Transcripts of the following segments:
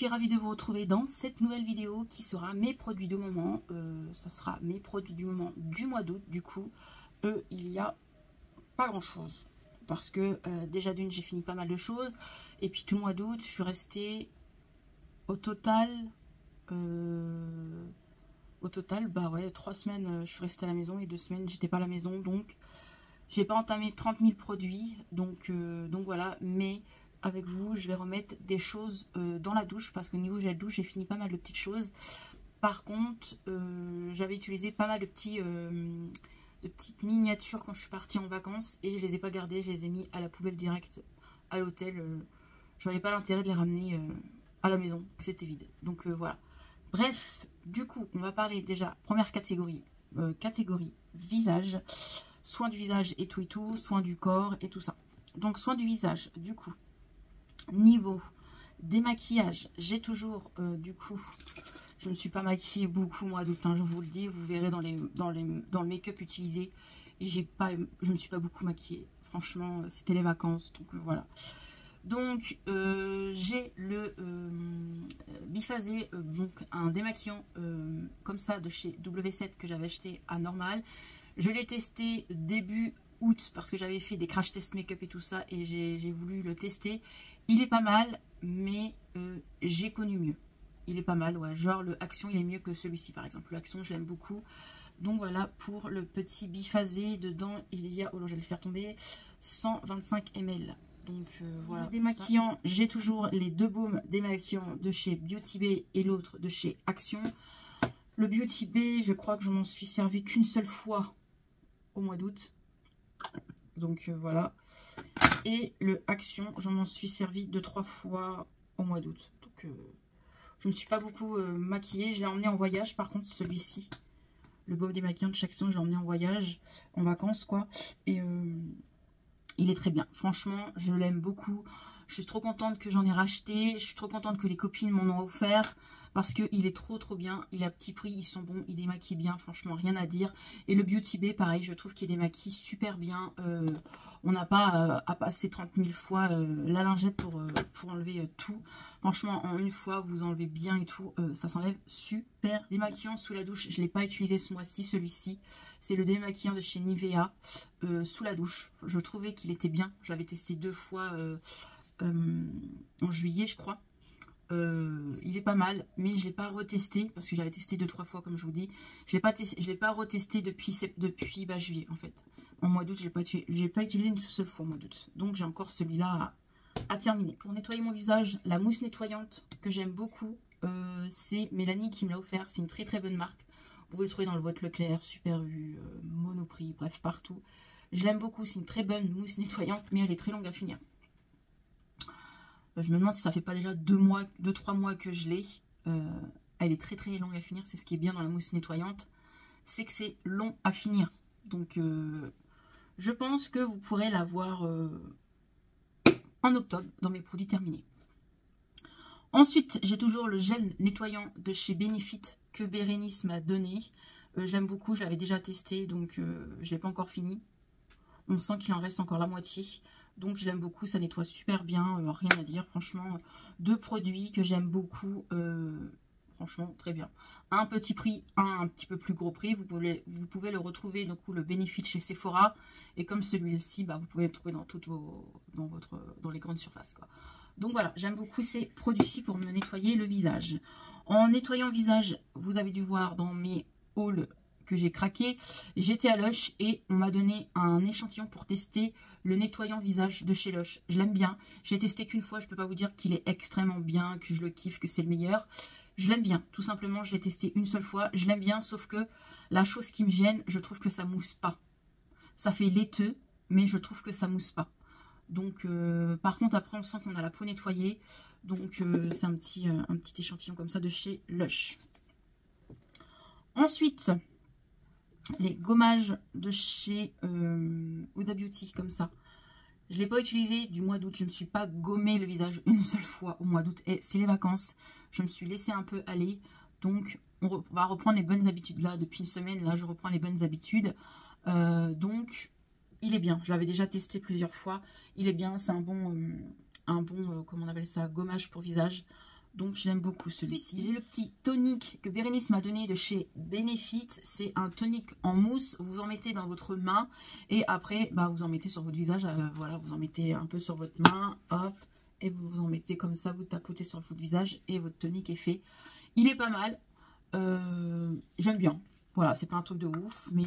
ravie de vous retrouver dans cette nouvelle vidéo qui sera mes produits du moment. Ça sera mes produits du moment du mois d'août. Du coup, il n'y a pas grand chose. Parce que déjà d'une, j'ai fini pas mal de choses. Et puis tout le mois d'août, je suis restée au total... bah ouais, 3 semaines, je suis restée à la maison et 2 semaines, j'étais pas à la maison. Donc, j'ai pas entamé 30 000 produits. Donc voilà, mais... avec vous, je vais remettre des choses dans la douche parce qu'au niveau gel douche, j'ai fini pas mal de petites choses. Par contre, j'avais utilisé pas mal de petites miniatures quand je suis partie en vacances et je les ai pas gardées, je les ai mis à la poubelle directe à l'hôtel. Je n'avais pas l'intérêt de les ramener à la maison, c'était vide. Donc voilà. Bref, du coup, on va parler déjà, première catégorie, catégorie visage, soins du visage et tout, soins du corps et tout ça. Donc soins du visage, du coup. Niveau démaquillage, j'ai toujours du coup, je ne me suis pas maquillée beaucoup mois d'août, je vous le dis, vous verrez dans le make-up utilisé, je me suis pas beaucoup maquillée, franchement c'était les vacances, donc voilà. Donc j'ai le biphasé, donc un démaquillant comme ça de chez W7 que j'avais acheté à Normal. Je l'ai testé début août parce que j'avais fait des crash test make-up et tout ça et j'ai voulu le tester. Il est pas mal, mais j'ai connu mieux. Il est pas mal, ouais. Genre le Action, il est mieux que celui-ci par exemple. Le Action, je l'aime beaucoup. Donc voilà pour le petit biphasé. Dedans, il y a, oh là, je vais le faire tomber, 125 ml. Donc voilà. Démaquillant, j'ai toujours les deux baumes démaquillants de chez Beauty Bay et l'autre de chez Action. Le Beauty Bay, je crois que je m'en suis servi qu'une seule fois au mois d'août. Donc voilà. Et le Action, j'en m'en suis servi 2-3 fois au mois d'août. Donc je ne me suis pas beaucoup maquillée. Je l'ai emmené en voyage par contre, celui-ci. Le baume démaquillant de chez Action, je l'ai emmené en voyage, en vacances quoi. Et il est très bien. Franchement, je l'aime beaucoup. Je suis trop contente que j'en ai racheté. Je suis trop contente que les copines m'en ont offert. Parce qu'il est trop bien. Il est à petit prix, ils sont bons, il démaquille bien. Franchement, rien à dire. Et le Beauty Bay, pareil, je trouve qu'il démaquille super bien. On n'a pas à passer 30 000 fois la lingette pour enlever tout. Franchement, en une fois, vous enlevez bien et tout. Ça s'enlève super. Démaquillant sous la douche, je ne l'ai pas utilisé ce mois-ci, celui-ci. C'est le démaquillant de chez Nivea sous la douche. Je trouvais qu'il était bien. Je l'avais testé 2 fois en juillet, je crois. Il est pas mal, mais je l'ai pas retesté parce que j'avais testé 2-3 fois comme je vous dis. Je l'ai pas retesté depuis juillet en fait. En mois d'août, je l'ai pas utilisé une seule fois en mois d'août. Donc j'ai encore celui-là à terminer. Pour nettoyer mon visage, la mousse nettoyante que j'aime beaucoup, c'est Mélanie qui me l'a offert. C'est une très bonne marque. Vous pouvez le trouver dans le Votre Leclerc, Super U, Monoprix, bref partout. Je l'aime beaucoup, c'est une très bonne mousse nettoyante, mais elle est très longue à finir. Je me demande si ça fait pas déjà 2-3 mois que je l'ai. Elle est très longue à finir. C'est ce qui est bien dans la mousse nettoyante. C'est que c'est long à finir. Donc je pense que vous pourrez l'avoir en octobre dans mes produits terminés. Ensuite, j'ai toujours le gel nettoyant de chez Benefit que Bérénice m'a donné. Je l'aime beaucoup. Je l'avais déjà testé. Donc je ne l'ai pas encore fini. On sent qu'il en reste encore la moitié. Donc je l'aime beaucoup, ça nettoie super bien, rien à dire, franchement, 2 produits que j'aime beaucoup, franchement très bien. Un petit prix, un petit peu plus gros prix, vous pouvez le retrouver, donc le Benefit chez Sephora, et comme celui-ci, bah, vous pouvez le trouver dans les grandes surfaces, quoi. Donc voilà, j'aime beaucoup ces produits-ci pour me nettoyer le visage. En nettoyant le visage, vous avez dû voir dans mes hauls que j'ai craqué, j'étais à Lush et on m'a donné un échantillon pour tester le nettoyant visage de chez Lush. Je l'aime bien, je l'ai testé qu'une fois, je peux pas vous dire qu'il est extrêmement bien, que je le kiffe, que c'est le meilleur. Je l'aime bien, tout simplement, je l'ai testé une seule fois, je l'aime bien, sauf que la chose qui me gêne, je trouve que ça mousse pas. Ça fait laiteux, mais je trouve que ça mousse pas. Donc par contre après on sent qu'on a la peau nettoyée, donc c'est un petit échantillon comme ça de chez Lush. Ensuite, les gommages de chez Huda Beauty, comme ça. Je ne l'ai pas utilisé du mois d'août. Je ne me suis pas gommé le visage une seule fois au mois d'août. Et c'est les vacances. Je me suis laissé un peu aller. Donc, on va reprendre les bonnes habitudes. Là, depuis une semaine, là, je reprends les bonnes habitudes. Donc, il est bien. Je l'avais déjà testé plusieurs fois. Il est bien. C'est un bon comment on appelle ça, gommage pour visage. Donc je l'aime beaucoup celui-ci. J'ai le petit tonique que Bérénice m'a donné de chez Benefit. C'est un tonique en mousse. Vous en mettez dans votre main. Et après, bah, vous en mettez sur votre visage. Voilà, vous en mettez un peu sur votre main. Hop. Et vous vous en mettez comme ça. Vous tapotez sur votre visage. Et votre tonique est fait. Il est pas mal. J'aime bien. Voilà, c'est pas un truc de ouf. Mais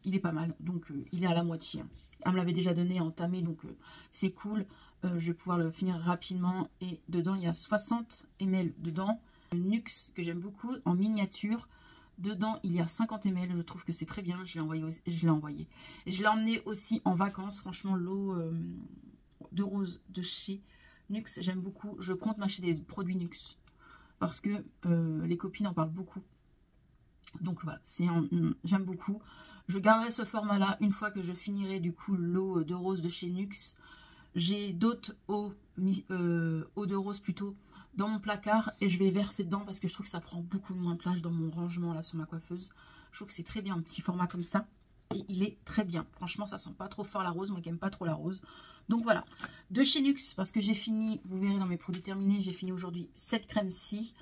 il est pas mal. Donc il est à la moitié. Elle me l'avait déjà donné entamé. Donc c'est cool. Je vais pouvoir le finir rapidement. Et dedans, il y a 60 ml dedans. Le Nux que j'aime beaucoup en miniature. Dedans, il y a 50 ml. Je trouve que c'est très bien. Je l'ai envoyé. Et je l'ai emmené aussi en vacances. Franchement, l'eau de rose de chez Nux, j'aime beaucoup. Je compte m'acheter des produits Nux. Parce que les copines en parlent beaucoup. Donc voilà, j'aime beaucoup. Je garderai ce format-là une fois que je finirai du coup l'eau de rose de chez Nux. J'ai d'autres eaux de rose plutôt dans mon placard et je vais verser dedans parce que je trouve que ça prend beaucoup moins de place dans mon rangement là sur ma coiffeuse. Je trouve que c'est très bien un petit format comme ça et il est très bien. Franchement, ça sent pas trop fort la rose, moi qui n'aime pas trop la rose. Donc voilà, de chez Nux parce que j'ai fini, vous verrez dans mes produits terminés, j'ai fini aujourd'hui cette crème-ci.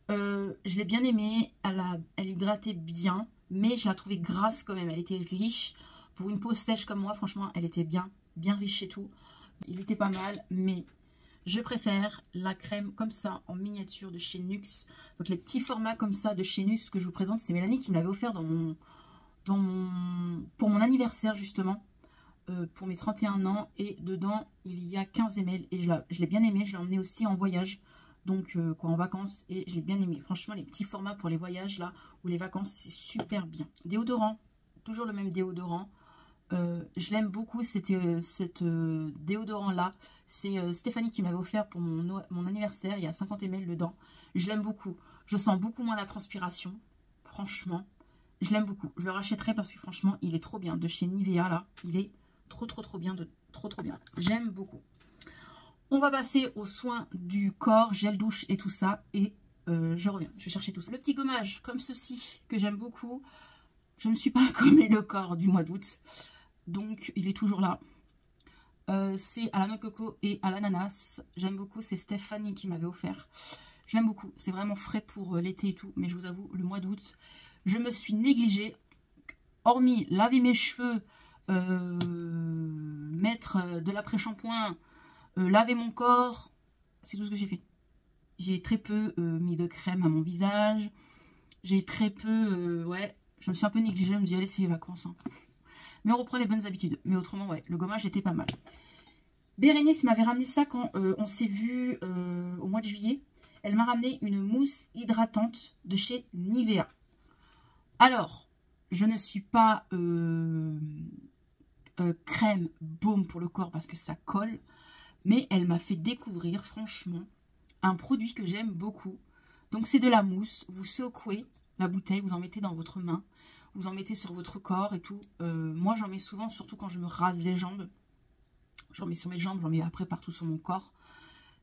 Je l'ai bien aimée, elle hydratait bien, mais je la trouvais grasse quand même. Elle était riche pour une peau sèche comme moi. Franchement, elle était bien riche et tout. Il était pas mal, mais je préfère la crème comme ça en miniature de chez Nux. Donc les petits formats comme ça de chez Nux que je vous présente, c'est Mélanie qui me l'avait offert pour mon anniversaire justement, pour mes 31 ans. Et dedans, il y a 15 ml et je l'ai bien aimé. Je l'ai emmené aussi en voyage, donc en vacances, et je l'ai bien aimé. Franchement, les petits formats pour les voyages là ou les vacances, c'est super bien. Déodorant, toujours le même déodorant. Je l'aime beaucoup, cet déodorant là. C'est Stéphanie qui m'avait offert pour mon anniversaire. Il y a 50 ml dedans. Je l'aime beaucoup. Je sens beaucoup moins la transpiration. Franchement, je l'aime beaucoup. Je le rachèterai parce que franchement, il est trop bien. De chez Nivea là, il est trop bien. Trop bien. J'aime beaucoup. On va passer aux soins du corps, gel douche et tout ça. Et je reviens. Je vais chercher tout ça. Le petit gommage comme ceci que j'aime beaucoup. Je ne me suis pas gommé le corps du mois d'août. Donc, il est toujours là. C'est à la noix de coco et à l'ananas. J'aime beaucoup. C'est Stéphanie qui m'avait offert. J'aime beaucoup. C'est vraiment frais pour l'été et tout. Mais je vous avoue, le mois d'août, je me suis négligée. Hormis laver mes cheveux, mettre de l'après-shampoing, laver mon corps. C'est tout ce que j'ai fait. J'ai très peu mis de crème à mon visage. J'ai très peu... ouais, je me suis un peu négligée. Je me dis, allez, c'est les vacances. Hein. Mais on reprend les bonnes habitudes. Mais autrement, ouais, le gommage était pas mal. Bérénice m'avait ramené ça quand on s'est vu au mois de juillet. Elle m'a ramené une mousse hydratante de chez Nivea. Alors, je ne suis pas crème baume pour le corps parce que ça colle. Mais elle m'a fait découvrir, franchement, un produit que j'aime beaucoup. Donc, c'est de la mousse. Vous secouez la bouteille, vous en mettez dans votre main. Vous en mettez sur votre corps et tout. Moi, j'en mets souvent, surtout quand je me rase les jambes. J'en mets sur mes jambes, j'en mets après partout sur mon corps.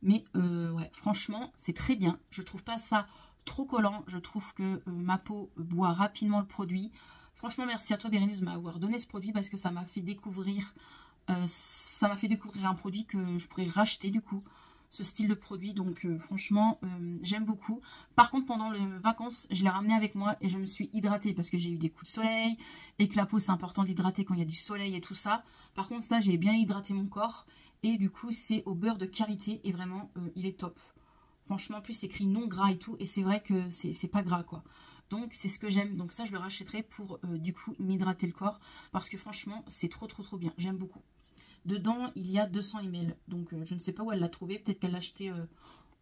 Mais ouais, franchement, c'est très bien. Je trouve pas ça trop collant. Je trouve que ma peau boit rapidement le produit. Franchement, merci à toi, Bérénice, de m'avoir donné ce produit parce que ça m'a fait découvrir... un produit que je pourrais racheter du coup. Ce style de produit, donc franchement j'aime beaucoup. Par contre, pendant les vacances, je l'ai ramené avec moi et je me suis hydratée parce que j'ai eu des coups de soleil et que la peau c'est important d'hydrater quand il y a du soleil et tout ça. Par contre, ça, j'ai bien hydraté mon corps et du coup c'est au beurre de karité et vraiment il est top. Franchement, en plus c'est écrit non gras et tout et c'est vrai que c'est pas gras quoi. Donc c'est ce que j'aime, donc ça je le rachèterai pour du coup m'hydrater le corps parce que franchement c'est trop bien, j'aime beaucoup. Dedans, il y a 200 ml. Donc, je ne sais pas où elle l'a trouvé. Peut-être qu'elle l'a acheté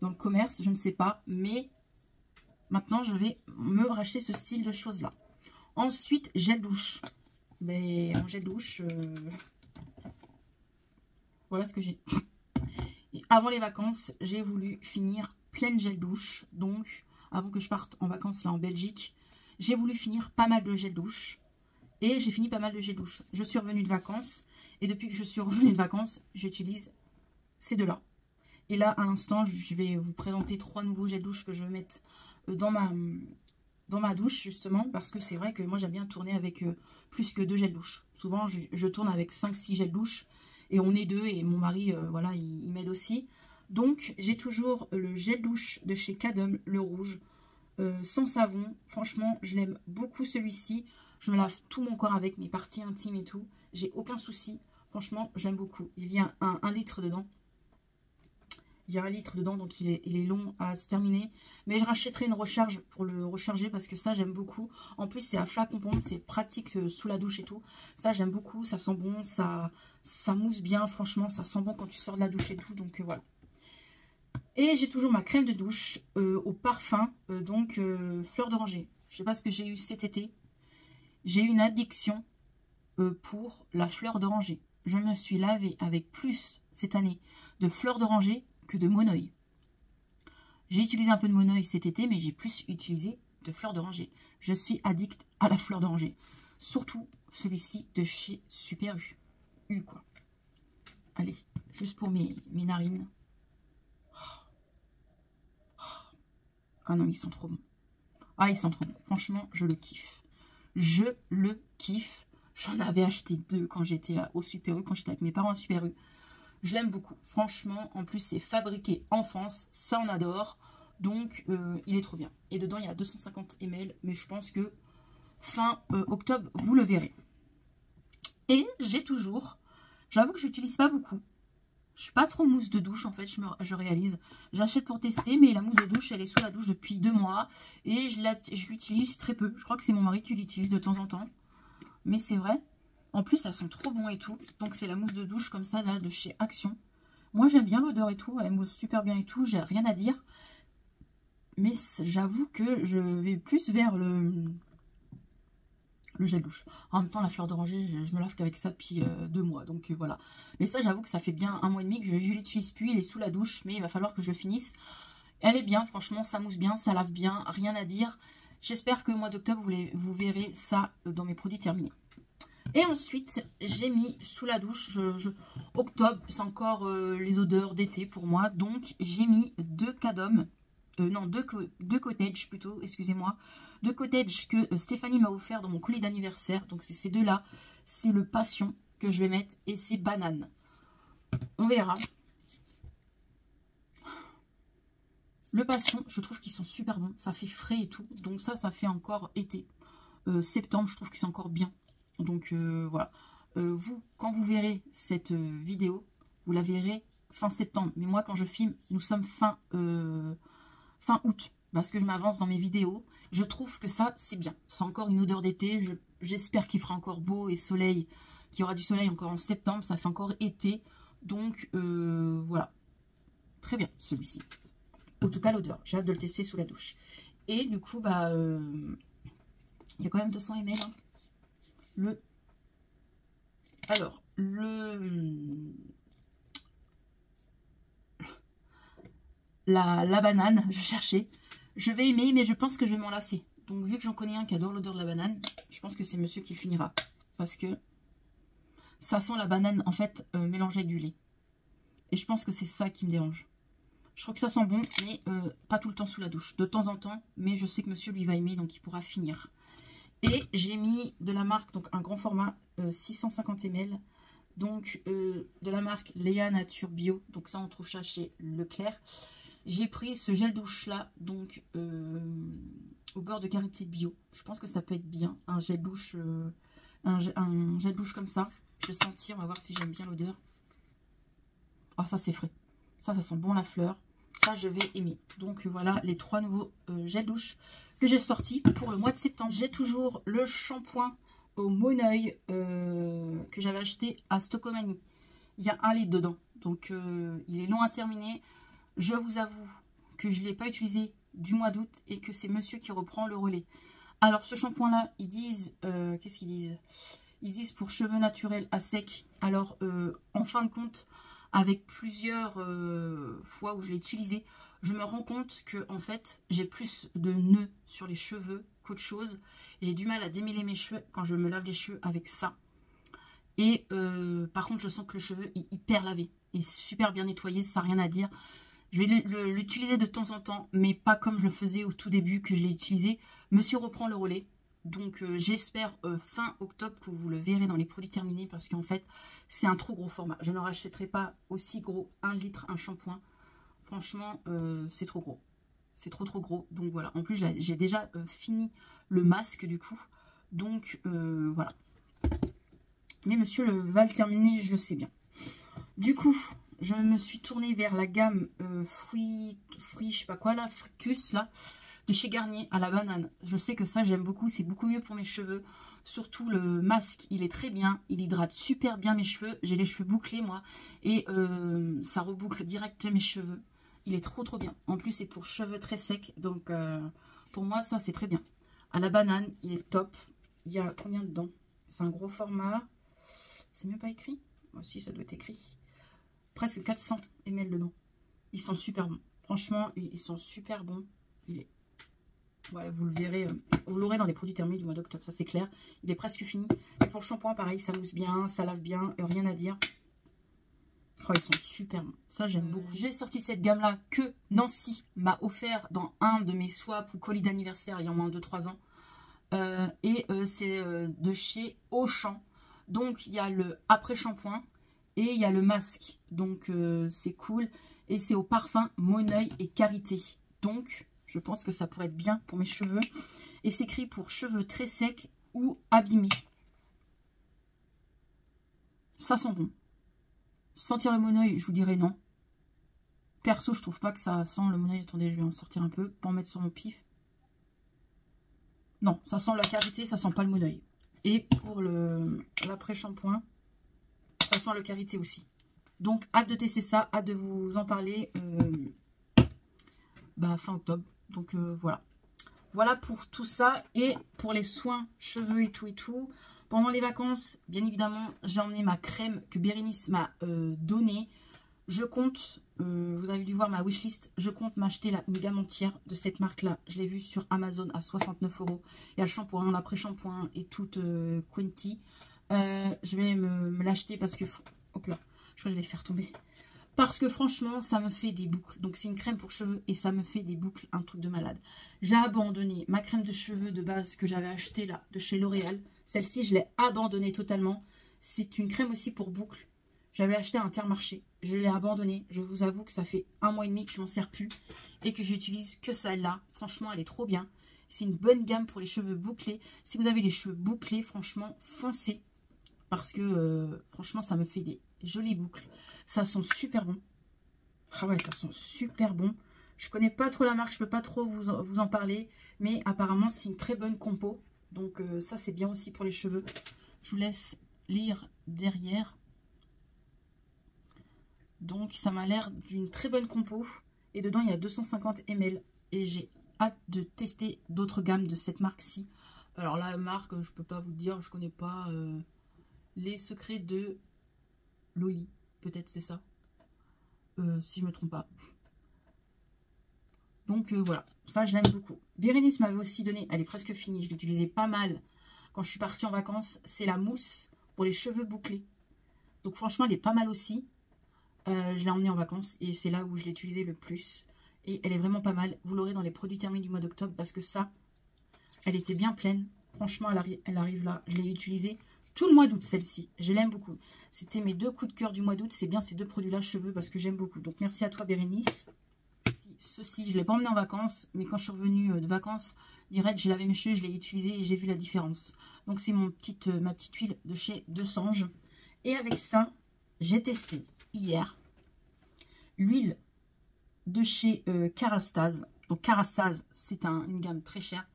dans le commerce. Je ne sais pas. Mais maintenant, je vais me racheter ce style de choses-là. Ensuite, gel douche. Mais en gel douche, voilà ce que j'ai. Avant les vacances, j'ai voulu finir pleine gel douche. Donc, avant que je parte en vacances là en Belgique, j'ai voulu finir pas mal de gel douche. Et j'ai fini pas mal de gel douche. Je suis revenue de vacances. Et depuis que je suis revenue de vacances, j'utilise ces deux-là. Et là, à l'instant, je vais vous présenter 3 nouveaux gels douche que je vais mettre dans ma douche, justement. Parce que c'est vrai que moi, j'aime bien tourner avec plus que 2 gels douche. Souvent, je tourne avec 5-6 gels douche. Et on est 2 et mon mari, voilà, il m'aide aussi. Donc, j'ai toujours le gel douche de chez Cadum, le rouge, sans savon. Franchement, je l'aime beaucoup celui-ci. Je me lave tout mon corps avec mes parties intimes et tout. J'ai aucun souci. Franchement, j'aime beaucoup. Il y a un litre dedans. Il y a 1 litre dedans, donc il est long à se terminer. Mais je rachèterai une recharge pour le recharger parce que ça, j'aime beaucoup. En plus, c'est à flacon pompe, c'est pratique sous la douche et tout. Ça, j'aime beaucoup. Ça sent bon, ça mousse bien. Franchement, ça sent bon quand tu sors de la douche et tout. Donc, voilà. Et j'ai toujours ma crème de douche au parfum, fleur d'oranger. Je sais pas ce que j'ai eu cet été. J'ai eu une addiction pour la fleur d'oranger. Je me suis lavée avec plus cette année de fleur d'oranger que de Monoi. J'ai utilisé un peu de Monoi cet été, mais j'ai plus utilisé de fleur d'oranger. Je suis addict à la fleur d'oranger. Surtout celui-ci de chez Super U. Quoi. Allez, juste pour mes narines. Ah non, ils sont trop bons. Ah, ils sont trop bons. Franchement, je le kiffe. Je le kiffe. J'en avais acheté 2 quand j'étais au Super U, quand j'étais avec mes parents à Super U. Je l'aime beaucoup. Franchement, en plus, c'est fabriqué en France. Ça, on adore. Donc, il est trop bien. Et dedans, il y a 250 ml. Mais je pense que fin octobre, vous le verrez. Et j'ai toujours... J'avoue que je n'utilise pas beaucoup. Je suis pas trop mousse de douche, en fait, je réalise. J'achète pour tester, mais la mousse de douche, elle est sous la douche depuis 2 mois. Et je l'utilise très peu. Je crois que c'est mon mari qui l'utilise de temps en temps. Mais c'est vrai. En plus, ça sent trop bon et tout. Donc, c'est la mousse de douche comme ça, là, de chez Action. Moi, j'aime bien l'odeur et tout. Elle mousse super bien et tout. J'ai rien à dire. Mais j'avoue que je vais plus vers le gel douche. En même temps, la fleur d'oranger, je me lave qu'avec ça depuis 2 mois. Donc, voilà. Mais ça, j'avoue que ça fait bien 1 mois et demi que je l'utilise plus. Il est sous la douche. Mais il va falloir que je le finisse. Elle est bien. Franchement, ça mousse bien. Ça lave bien. Rien à dire. J'espère que au mois d'octobre, vous verrez ça dans mes produits terminés. Et ensuite, j'ai mis sous la douche, octobre, c'est encore les odeurs d'été pour moi. Donc, j'ai mis 2 Cadum, deux Cottage plutôt, excusez-moi. 2 Cottage que Stéphanie m'a offert dans mon colis d'anniversaire. Donc, c'est ces 2-là. C'est le Passion que je vais mettre et c'est Banane. On verra. Le Passion, je trouve qu'ils sont super bons. Ça fait frais et tout. Donc, ça fait encore été. Septembre, je trouve que c'est encore bien. Donc voilà, vous, quand vous verrez cette vidéo, vous la verrez fin septembre. Mais moi, quand je filme, nous sommes fin août. Parce que je m'avance dans mes vidéos. Je trouve que ça, c'est bien. C'est encore une odeur d'été. J'espère qu'il fera encore beau et soleil. Qu'il y aura du soleil encore en septembre. Ça fait encore été. Donc voilà. Très bien, celui-ci. En tout cas, l'odeur. J'ai hâte de le tester sous la douche. Et du coup, bah... il y a quand même 200 ml. Hein. La banane, je cherchais. Je vais aimer, mais je pense que je vais m'en lasser. Donc, vu que j'en connais un qui adore l'odeur de la banane, je pense que c'est monsieur qui le finira. Parce que ça sent la banane, en fait, mélangée avec du lait. Et je pense que c'est ça qui me dérange. Je trouve que ça sent bon, mais pas tout le temps sous la douche. De temps en temps, mais je sais que monsieur, lui, va aimer, donc il pourra finir. Et j'ai mis de la marque, donc un grand format, 650 ml. Donc de la marque Léa Nature Bio. Donc ça, on trouve ça chez Leclerc. J'ai pris ce gel douche là, donc au beurre de karité bio. Je pense que ça peut être bien. Un gel douche, un gel douche comme ça. Je vais sentir, on va voir si j'aime bien l'odeur. Ah, ça c'est frais. Ça sent bon la fleur. Ça, je vais aimer. Donc voilà les 3 nouveaux gels douche que j'ai sortis pour le mois de septembre. J'ai toujours le shampoing au Monoi que j'avais acheté à Stockomanie. Il y a 1 litre dedans. Donc il est long à terminer. Je vous avoue que je ne l'ai pas utilisé du mois d'août et que c'est monsieur qui reprend le relais. Alors ce shampoing là, ils disent, qu'est-ce qu'ils disent? Ils disent pour cheveux naturels à sec. Alors en fin de compte, avec plusieurs fois où je l'ai utilisé, je me rends compte que en fait j'ai plus de nœuds sur les cheveux qu'autre chose. Et j'ai du mal à démêler mes cheveux quand je me lave les cheveux avec ça. Et par contre je sens que le cheveu est hyper lavé et super bien nettoyé, ça n'a rien à dire. Je vais l'utiliser de temps en temps, mais pas comme je le faisais au tout début que je l'ai utilisé. Monsieur reprend le relais. Donc j'espère fin octobre que vous le verrez dans les produits terminés parce qu'en fait c'est un trop gros format. Je ne rachèterai pas aussi gros 1 litre un shampoing Franchement, c'est trop gros. C'est trop gros. Donc voilà. En plus, j'ai déjà fini le masque du coup. Donc voilà. Mais monsieur va le terminer, je le sais bien. Du coup, je me suis tournée vers la gamme fruits, je sais pas quoi là, Fructus là, de chez Garnier à la banane. Je sais que ça j'aime beaucoup, c'est beaucoup mieux pour mes cheveux. Surtout le masque, il est très bien, il hydrate super bien mes cheveux. J'ai les cheveux bouclés moi et ça reboucle direct mes cheveux. Il est trop bien. En plus c'est pour cheveux très secs, donc pour moi ça c'est très bien. À la banane, il est top. Il y a combien dedans? C'est un gros format. C'est même pas écrit? Moi aussi ça doit être écrit. Presque 400 ml dedans. Ils sont super bons. Franchement, ils sont super bons. Ouais, vous le verrez, vous l'aurez dans les produits thermés du mois d'octobre, ça c'est clair. Il est presque fini. Et pour le shampoing, pareil, ça mousse bien, ça lave bien, rien à dire. Oh, ils sont super bons. Ça, j'aime beaucoup. J'ai sorti cette gamme-là que Nancy m'a offert dans un de mes swaps ou colis d'anniversaire il y a au moins 2-3 ans. C'est de chez Auchan. Donc, il y a le après-shampoing. Et il y a le masque, donc c'est cool. Et c'est au parfum Moneuil et Karité. Donc, je pense que ça pourrait être bien pour mes cheveux. Et c'est écrit pour cheveux très secs ou abîmés. Ça sent bon. Sentir le Moneuil, je vous dirais non. Perso, je trouve pas que ça sent le Moneuil. Attendez, je vais en sortir un peu pour en mettre sur mon pif. Non, ça sent la Karité, ça sent pas le Moneuil. Et pour l'après-shampoing, ça sent le Karité aussi. Donc, hâte de tester ça, hâte de vous en parler fin octobre. Donc, voilà. Voilà pour tout ça. Et pour les soins, cheveux et tout. Pendant les vacances, bien évidemment, j'ai emmené ma crème que Bérénice m'a donnée. Je compte, vous avez dû voir ma wishlist, je compte m'acheter une gamme entière de cette marque-là. Je l'ai vue sur Amazon à 69 €. Il y a le shampoing, l'après-shampoing et toute Quenty. Je vais me l'acheter parce que... Hop là, je crois que je vais les faire tomber. Parce que franchement, ça me fait des boucles. Donc c'est une crème pour cheveux et ça me fait des boucles, un truc de malade. J'ai abandonné ma crème de cheveux de base que j'avais achetée là, de chez L'Oréal. Celle-ci, je l'ai abandonnée totalement. C'est une crème aussi pour boucles. J'avais acheté à Intermarché. Je l'ai abandonnée. Je vous avoue que ça fait 1 mois et demi que je m'en sers plus. Et que j'utilise que celle-là. Franchement, elle est trop bien. C'est une bonne gamme pour les cheveux bouclés. Si vous avez les cheveux bouclés, franchement, foncez. Parce que franchement, ça me fait des jolies boucles. Ça sent super bon. Ah ouais, ça sent super bon. Je connais pas trop la marque, je peux pas trop vous en parler. Mais apparemment, c'est une très bonne compo. Donc ça, c'est bien aussi pour les cheveux. Je vous laisse lire derrière. Donc ça m'a l'air d'une très bonne compo. Et dedans, il y a 250 ml. Et j'ai hâte de tester d'autres gammes de cette marque-ci. Alors la marque, je peux pas vous dire, je connais pas... Les secrets de Loli, peut-être c'est ça, si je me trompe pas. Donc voilà, ça j'aime beaucoup. Bérénice m'avait aussi donné, elle est presque finie, je l'utilisais pas mal quand je suis partie en vacances. C'est la mousse pour les cheveux bouclés. Donc franchement, elle est pas mal aussi. Je l'ai emmenée en vacances et c'est là où je l'ai utilisée le plus. Et elle est vraiment pas mal. Vous l'aurez dans les produits thermés du mois d'octobre parce que ça, elle était bien pleine. Franchement, elle arrive là. Je l'ai utilisée tout le mois d'août, celle-ci. Je l'aime beaucoup. C'était mes 2 coups de cœur du mois d'août. C'est bien ces 2 produits-là, cheveux, parce que j'aime beaucoup. Donc, merci à toi, Bérénice. Ceci, je ne l'ai pas emmené en vacances. Mais quand je suis revenue de vacances, direct, j'ai lavé mes cheveux, je l'ai utilisé et j'ai vu la différence. Donc, c'est ma petite huile de chez Desange. Et avec ça, j'ai testé hier l'huile de chez Kerastase. Donc, Kerastase, c'est une gamme très chère.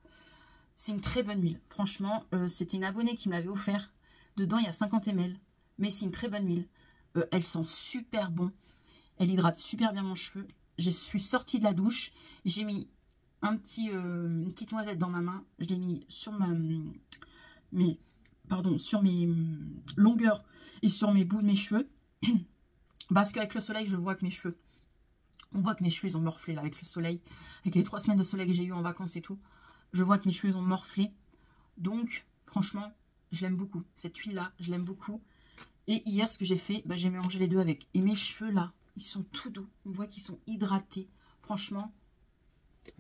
C'est une très bonne huile. Franchement, c'était une abonnée qui me l'avait offert. Dedans, il y a 50 ml. Mais c'est une très bonne huile. Elle sent super bon. Elle hydrate super bien mon cheveu. Je suis sortie de la douche. J'ai mis une petite noisette dans ma main. Je l'ai mis sur sur mes longueurs et sur mes bouts de mes cheveux. Parce qu'avec le soleil, je vois que mes cheveux... On voit que mes cheveux, ils ont morflé là avec le soleil. Avec les 3 semaines de soleil que j'ai eu en vacances et tout. Je vois que mes cheveux ont morflé. Donc, franchement, je l'aime beaucoup. Cette huile-là, je l'aime beaucoup. Et hier, ce que j'ai fait, j'ai mélangé les deux avec. Et mes cheveux, là, ils sont tout doux. On voit qu'ils sont hydratés. Franchement,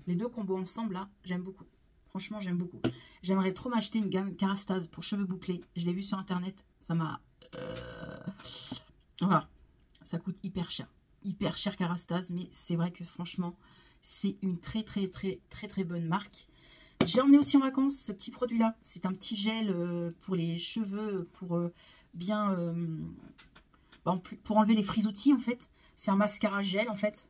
les 2 combos ensemble, là, j'aime beaucoup. Franchement, j'aime beaucoup. J'aimerais trop m'acheter une gamme Kerastase pour cheveux bouclés. Je l'ai vu sur Internet. Ça m'a... Voilà. Ça coûte hyper cher. hyper cher qu'Arastase, mais c'est vrai que franchement, c'est une très bonne marque. J'ai emmené aussi en vacances ce petit produit-là. C'est un petit gel pour les cheveux, pour bien... pour enlever les frisoutis, en fait. C'est un mascara gel, en fait.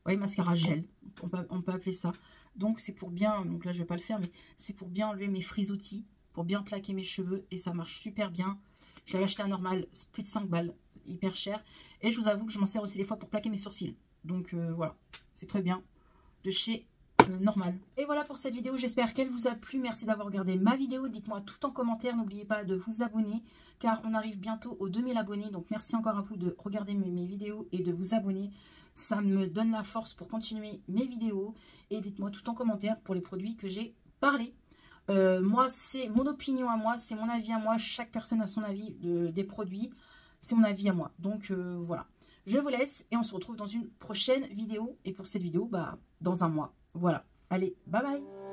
Oui, mascara gel, on peut appeler ça. Donc, c'est pour bien... Donc là, je vais pas le faire, mais c'est pour bien enlever mes frisoutis, pour bien plaquer mes cheveux. Et ça marche super bien. Je l'avais acheté à normal, plus de 5 balles, hyper cher. Et je vous avoue que je m'en sers aussi des fois pour plaquer mes sourcils. Donc, voilà, c'est très bien. De chez... normal. Et voilà pour cette vidéo, j'espère qu'elle vous a plu. Merci d'avoir regardé ma vidéo. Dites-moi tout en commentaire, n'oubliez pas de vous abonner car on arrive bientôt aux 2000 abonnés. Donc merci encore à vous de regarder mes vidéos et de vous abonner. Ça me donne la force pour continuer mes vidéos. Et dites-moi tout en commentaire pour les produits que j'ai parlé. Moi, c'est mon opinion à moi, c'est mon avis à moi. Chaque personne a son avis des produits. C'est mon avis à moi. Donc voilà. Je vous laisse et on se retrouve dans une prochaine vidéo. Et pour cette vidéo, bah, dans un mois. Voilà. Allez, bye bye.